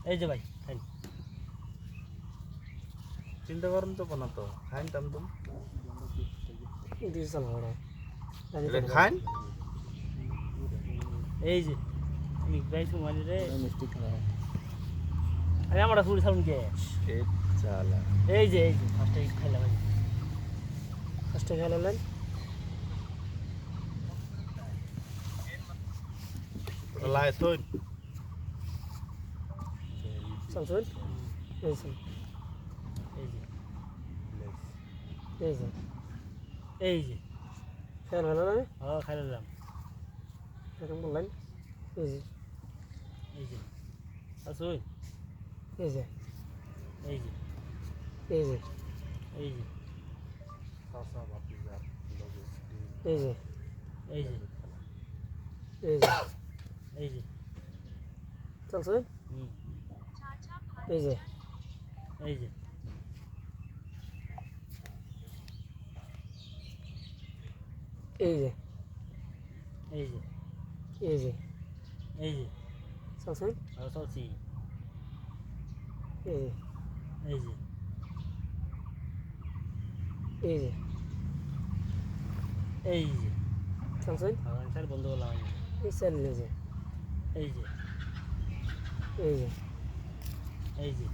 এই যে ভাই খাইন। চিন্তা করেন তো কোন তো খাইন টামদম দিস চাল বড় এটা খাইন এই যে আমি ভাই সুমানি রে মিষ্টি খাওয়া আরে আমরা ফুল সাউন্ড কে এ চালা এই যে ফার্স্টে খাইলাম ভাই ফার্স্টে খেলালেন ওটা লাই থইন চলছুন এই চল এই যে এই যে এই যে খেয়াল হলো না খাইলাম এরকম বললেন এই যে এই যে আসুন এই যে এই যে এই যে এই যে সাসা বাপিজা লগে এই যে এই যে এই যে এই যে চলছুন হুম এই যে এই যে এই যে এই যে এই যে এই যে চলছুন আর চলছি এই যে এই যে এই যে এই যে চলছুন স্যার বন্ধ করলাম আমি এই চাল এই যে এই যে এই যে এই যে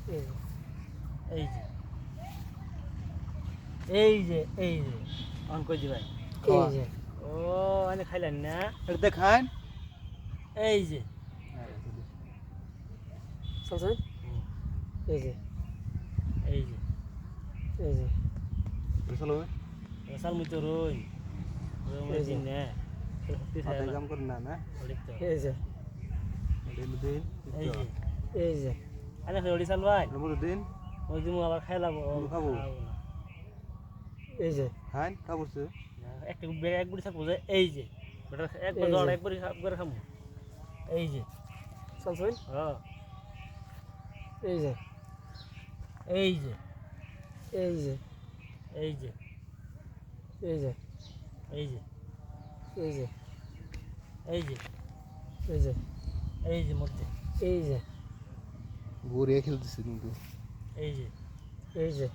এই যে এই যে এই যে এই যে অন কই দিবাই এই যে ও আনে খাইলেন না এটা দেখাইন এই যে চলছুন হুম, এই যে এই যে এই যে চলো সাল মুই তো রই এই যে। দিন না হাতে কাম করেন না না এই যে দিন দিন এই যে এই যে আনে হরি সাল ভাই নম্বর দিন ওই দিন আবার খাইলাম খাবো। এই যে খাইন খাবছে একটা বেগ এক বুড়ি থাকবো যে এই যে বেটা একবার এই যে। দড় একবার করে খামু এই যে চলছুন হ্যাঁ এই যে এই যে এই যে এই যে এই যে এই যে এই যে এই যে এই যে এই যে মধ্যে এই যে গড়িয়ে খেলতেছে কিন্তু এই যে এই যে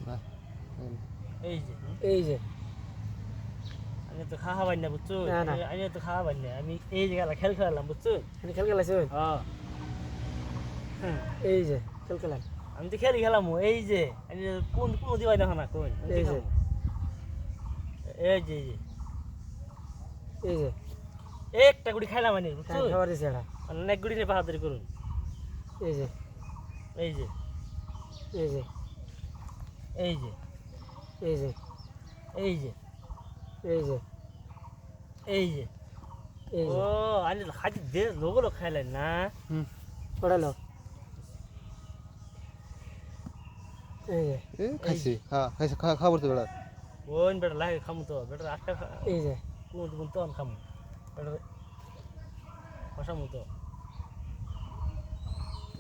না এই যে এই যে আমি তো খাওয়া পাই না বুঝছো না, না। আমি তো খাওয়া পাই না আমি এই যে খেল খেলাম বুঝছো আমি খেল খেলাইছুন হ্যাঁ হুম, এই যে খেল খেলাম আমি তো খেলি খেলাম এই যে আমি তো কোন কোন দিবাই না না কোন এই যে। এই যে এই যে একটা গুড়ি খাইলাম আমি বুঝছো খাবার দিছে এটা অনেক গুড়ি নিয়ে বাহাদুরি করুন এই যে এই যে এই যে এই যে এই যে এই যে এই যে এই যে এই ও যে আমি খাইতে দে লোক খাইলেন না পড়ালো এই যে এ খাইছে হ্যাঁ খাইছে খাবছে বেড়া ওই বেটা লাগে খামু তো বেটা আটটা এই যে কোন কোন তো খামু বেটা কষামু তো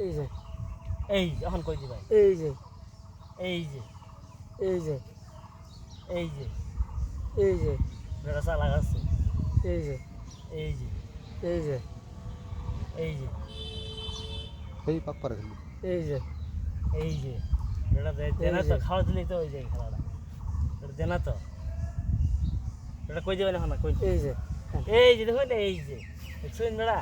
এই যে এই যে এখন কই দিবাই এই যে এই যে এই যে এই যে এই যে বেটা চালা গাছে এই যে এই যে এই যে এই যে এই পাপ্পার খেলি এই যে এই যে বেটা দেনা তো খাওয়া দিলেই তো ওই যে খেলাটা বেটা দেনা তো বেটা কই দিবে না এখন কই এই যে এই যে দেখুন এই যে দেখছেন বেটা